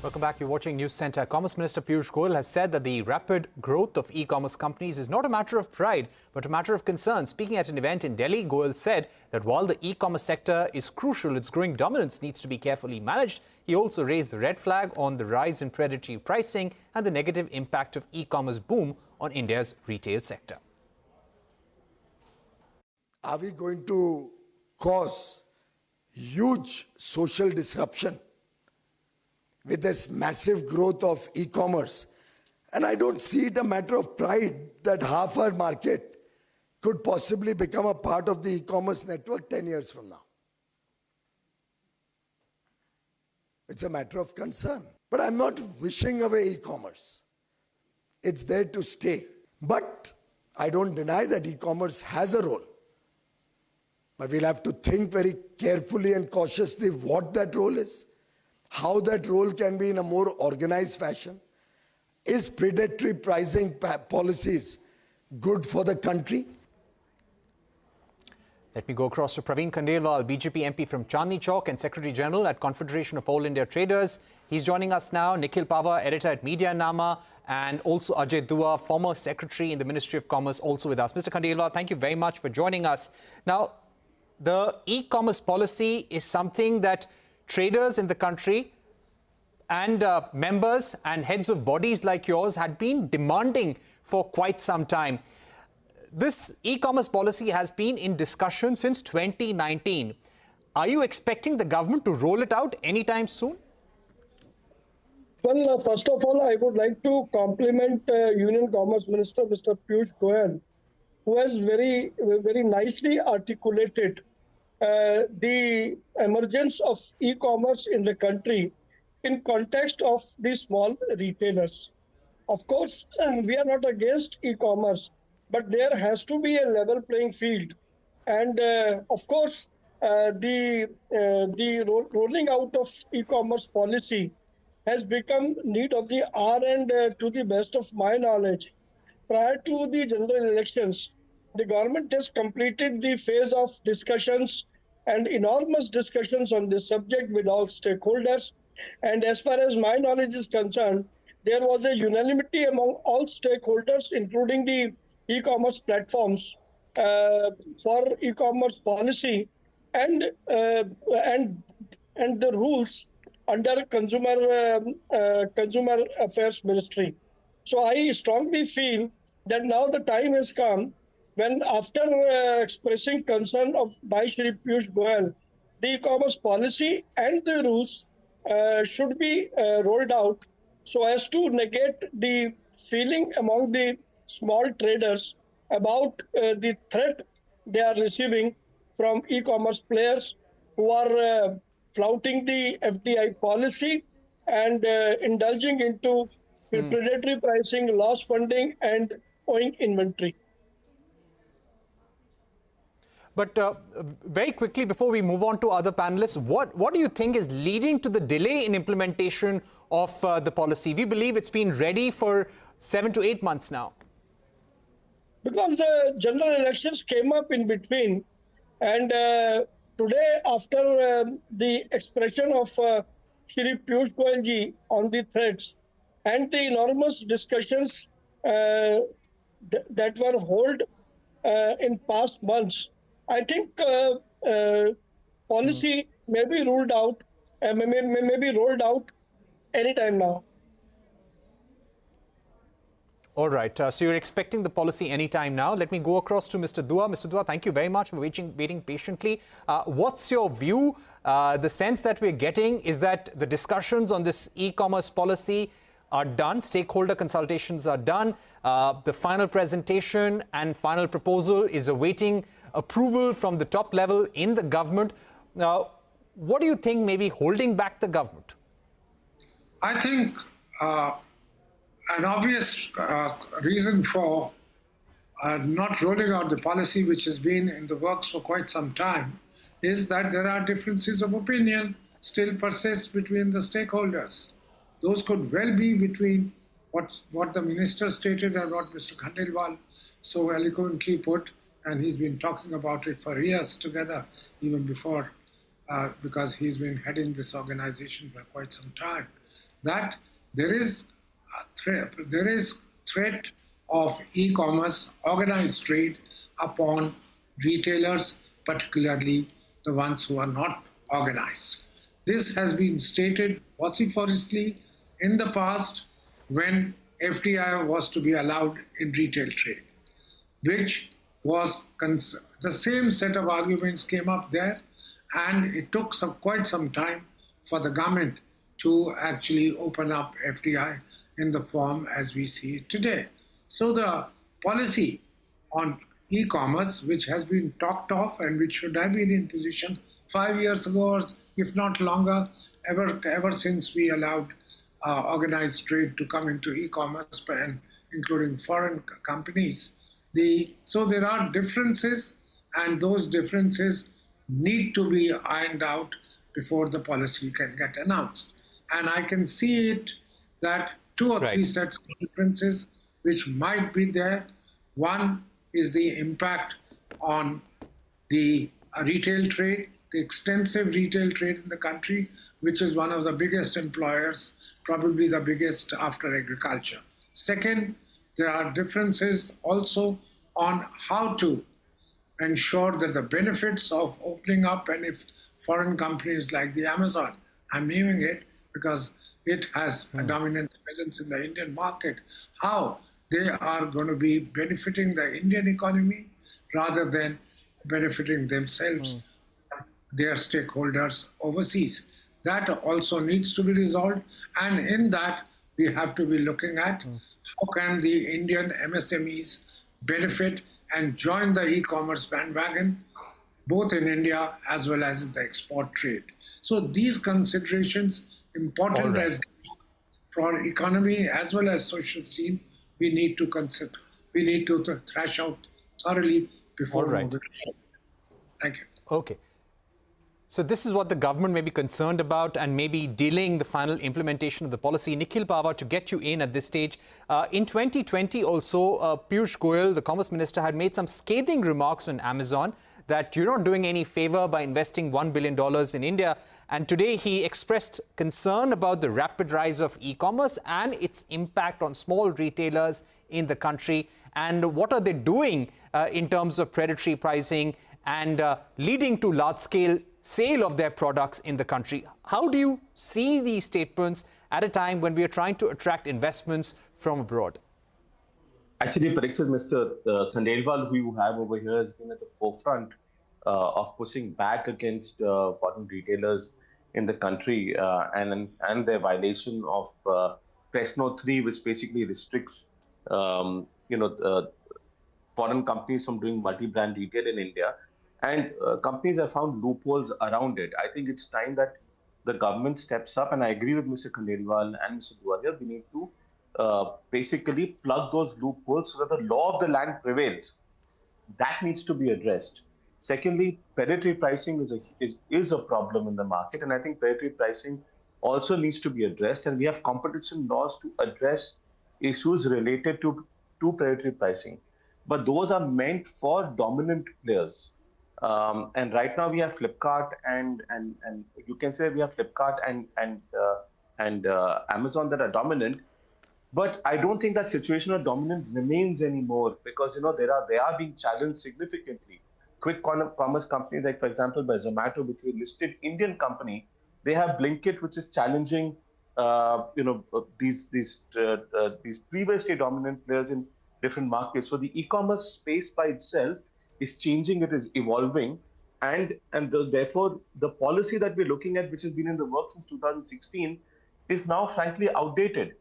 Welcome back. You're watching News Centre. Commerce Minister Piyush Goyal has said that the rapid growth of e-commerce companies is not a matter of pride, but a matter of concern. Speaking at an event in Delhi, Goyal said that while the e-commerce sector is crucial, its growing dominance needs to be carefully managed. He also raised the red flag on the rise in predatory pricing and the negative impact of e-commerce boom on India's retail sector. Are we going to cause huge social disruption with this massive growth of e-commerce? And I don't see it a matter of pride that half our market could possibly become a part of the e-commerce network 10 years from now. It's a matter of concern. But I'm not wishing away e-commerce. It's there to stay. But I don't deny that e-commerce has a role. But we'll have to think very carefully and cautiously what that role is, how that role can be in a more organized fashion. Is predatory pricing policies good for the country? Let me go across to Praveen Khandelwal, BJP MP from Chandni Chowk and Secretary General at Confederation of All India Traders. He's joining us now. Nikhil, Pahwa, editor at Medianama, and also Ajay, former Secretary in the Ministry of Commerce, also with us. Mr. Khandelwal, thank you very much for joining us. Now, the e-commerce policy is something that traders in the country and members and heads of bodies like yours had been demanding for quite some time. This e-commerce policy has been in discussion since 2019. Are you expecting the government to roll it out anytime soon? Well, first of all, I would like to compliment Union Commerce Minister, Mr. Piyush Goyal, who has very nicely articulated the emergence of e-commerce in the country in context of the small retailers. Of course, we are not against e-commerce, but there has to be a level playing field. And of course, the rolling out of e-commerce policy has become need of the hour, and to the best of my knowledge, prior to the general elections, the government has completed the phase of discussions and enormous discussions on this subject with all stakeholders. And as far as my knowledge is concerned, there was a unanimity among all stakeholders, including the e-commerce platforms, for e-commerce policy and the rules under Consumer Affairs Ministry. So I strongly feel that now the time has come when, after expressing concern by Shri Piyush Goyal, the e-commerce policy and the rules should be rolled out so as to negate the feeling among the small traders about the threat they are receiving from e-commerce players who are flouting the FDI policy and indulging into predatory pricing, loss funding, and owing inventory. But very quickly, before we move on to other panelists, what do you think is leading to the delay in implementation of the policy? We believe it's been ready for 7 to 8 months now. Because general elections came up in between, and today, after the expression of Shri Piyush Goyal ji on the threats and the enormous discussions that were held in past months, I think policy may be ruled out, may be rolled out anytime now. All right. So you're expecting the policy anytime now. Let me go across to Mr. Dua. Mr. Dua, thank you very much for waiting patiently. What's your view? The sense that we're getting is that the discussions on this e-commerce policy are done. Stakeholder consultations are done. The final presentation and final proposal is awaiting approval from the top level in the government. Now, what do you think may be holding back the government? I think an obvious reason for not rolling out the policy, which has been in the works for quite some time, is that there are differences of opinion still persist between the stakeholders. Those could well be between what the minister stated and what Mr. Khandelwal so eloquently put, and he's been talking about it for years together, even before because he's been heading this organization for quite some time, that there is threat of e-commerce, organized trade upon retailers, particularly the ones who are not organized. This has been stated vociferously in the past when FDI was to be allowed in retail trade, which was the same set of arguments came up there, and it took quite some time for the government to actually open up FDI in the form as we see it today. So the policy on e-commerce, which has been talked of and which should have been in position 5 years ago, or if not longer, ever since we allowed organized trade to come into e-commerce, and including foreign companies. So there are differences, and those differences need to be ironed out before the policy can get announced. And I can see it that 2 or 3 sets of differences which might be there. One is the impact on the retail trade, the extensive retail trade in the country, which is one of the biggest employers, probably the biggest after agriculture. Second, there are differences also on how to ensure that the benefits of opening up, and if foreign companies like the Amazon, I'm naming it because it has a dominant presence in the Indian market, how they are going to be benefiting the Indian economy rather than benefiting themselves, their stakeholders overseas. That also needs to be resolved. And in that, we have to be looking at how can the Indian MSMEs benefit and join the e-commerce bandwagon, both in India as well as in the export trade. So these considerations, important as for economy as well as social scene, we need to consider. We need to thrash out thoroughly before moving forward. Thank you. Okay. So this is what the government may be concerned about and maybe delaying the final implementation of the policy. Nikhil Pahwa, to get you in at this stage, in 2020 also, Piyush Goyal, the Commerce Minister, had made some scathing remarks on Amazon that you're not doing any favor by investing $1 billion in India. And today he expressed concern about the rapid rise of e-commerce and its impact on small retailers in the country. And what are they doing in terms of predatory pricing and leading to large-scale sale of their products in the country? How do you see these statements at a time when we are trying to attract investments from abroad? Actually, Parikshit, Mr. Khandelwal, who you have over here, has been at the forefront of pushing back against foreign retailers in the country and their violation of Press Note 3, which basically restricts foreign companies from doing multi-brand retail in India. And companies have found loopholes around it. I think it's time that the government steps up, and I agree with Mr. Khandelwal and Mr. Dua. We need to basically plug those loopholes so that the law of the land prevails. That needs to be addressed. Secondly, predatory pricing is a problem in the market, and I think predatory pricing also needs to be addressed. And we have competition laws to address issues related to predatory pricing. But those are meant for dominant players. And right now we have Flipkart and you can say we have Flipkart and Amazon that are dominant. But I don't think that situation of dominant remains anymore because they are being challenged significantly. Quick commerce companies like, for example, by Zomato, which is a listed Indian company, they have Blinkit, which is challenging these previously dominant players in different markets. So the e-commerce space by itself is changing, it is evolving, and therefore the policy that we're looking at, which has been in the works since 2016, is now frankly outdated.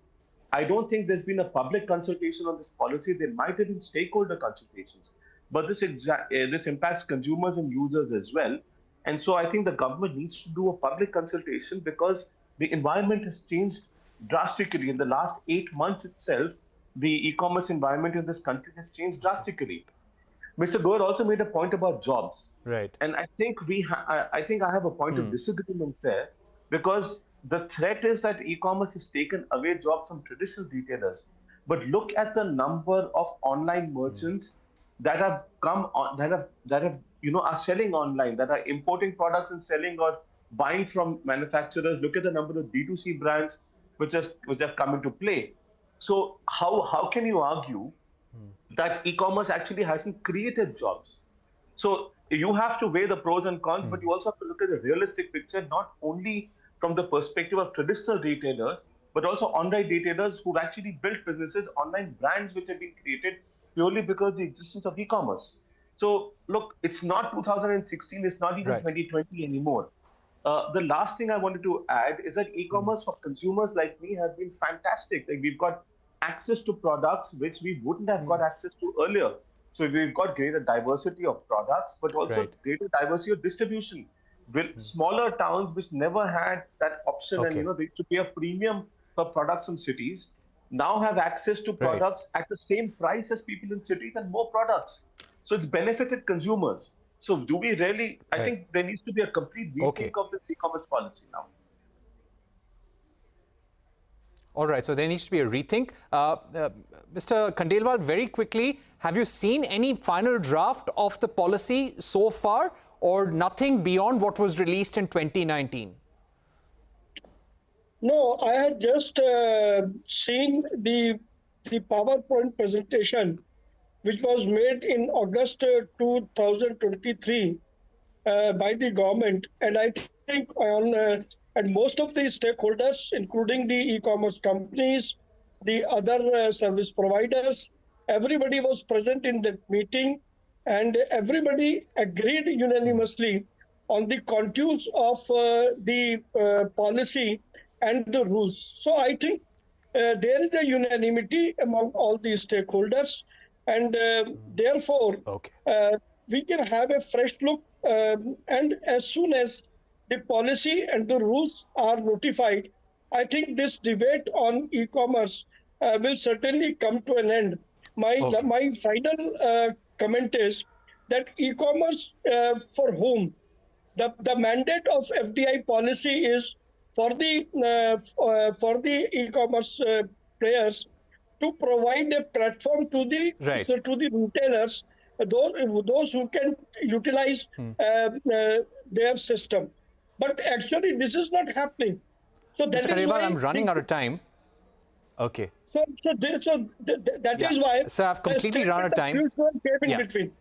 I don't think there's been a public consultation on this policy. There might have been stakeholder consultations, but this impacts consumers and users as well. And so I think the government needs to do a public consultation because the environment has changed drastically. In the last 8 months itself, the e-commerce environment in this country has changed drastically. Mr. Goyal also made a point about jobs. Right. And I think I have a point of disagreement there because the threat is that e-commerce has taken away jobs from traditional retailers. But look at the number of online merchants that have come on, that have are selling online, that are importing products and selling or buying from manufacturers. Look at the number of D2C brands which have come into play. So how can you argue that e-commerce actually hasn't created jobs? So you have to weigh the pros and cons, but you also have to look at the realistic picture, not only from the perspective of traditional retailers, but also online retailers who've actually built businesses, online brands which have been created purely because of the existence of e-commerce. So look, it's not 2016, it's not even 2020 anymore. The last thing I wanted to add is that e-commerce for consumers like me have been fantastic. Like, we've got access to products which we wouldn't have got access to earlier. So we've got greater diversity of products, but also greater diversity of distribution. With smaller towns which never had that option, and they used to pay a premium for products in cities, now have access to products at the same price as people in cities and more products. So it's benefited consumers. So do we really, I think there needs to be a complete rethink of this e-commerce policy now. All right, so there needs to be a rethink. Mr. Khandelwal, very quickly, have you seen any final draft of the policy so far, or nothing beyond what was released in 2019? No, I had just seen the PowerPoint presentation, which was made in August 2023 by the government. And I think and most of the stakeholders, including the e-commerce companies, the other service providers, everybody was present in that meeting, and everybody agreed unanimously on the contours of the policy and the rules. So I think there is a unanimity among all the stakeholders, and therefore we can have a fresh look, and as soon as the policy and the rules are notified, I think this debate on e-commerce will certainly come to an end. My final comment is that e-commerce for whom? The mandate of FDI policy is for the e-commerce players to provide a platform to the retailers, those who can utilize their system. But actually, this is not happening. So that is why I'm running out of time. Okay. So that is why. Sir, I've completely run out of time. Between.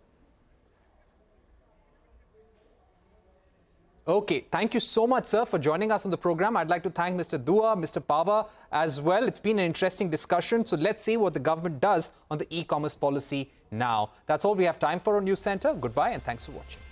Okay, thank you so much, sir, for joining us on the program. I'd like to thank Mr. Dua, Mr. Pahwa as well. It's been an interesting discussion. So let's see what the government does on the e-commerce policy now. That's all we have time for on News Center. Goodbye and thanks for watching.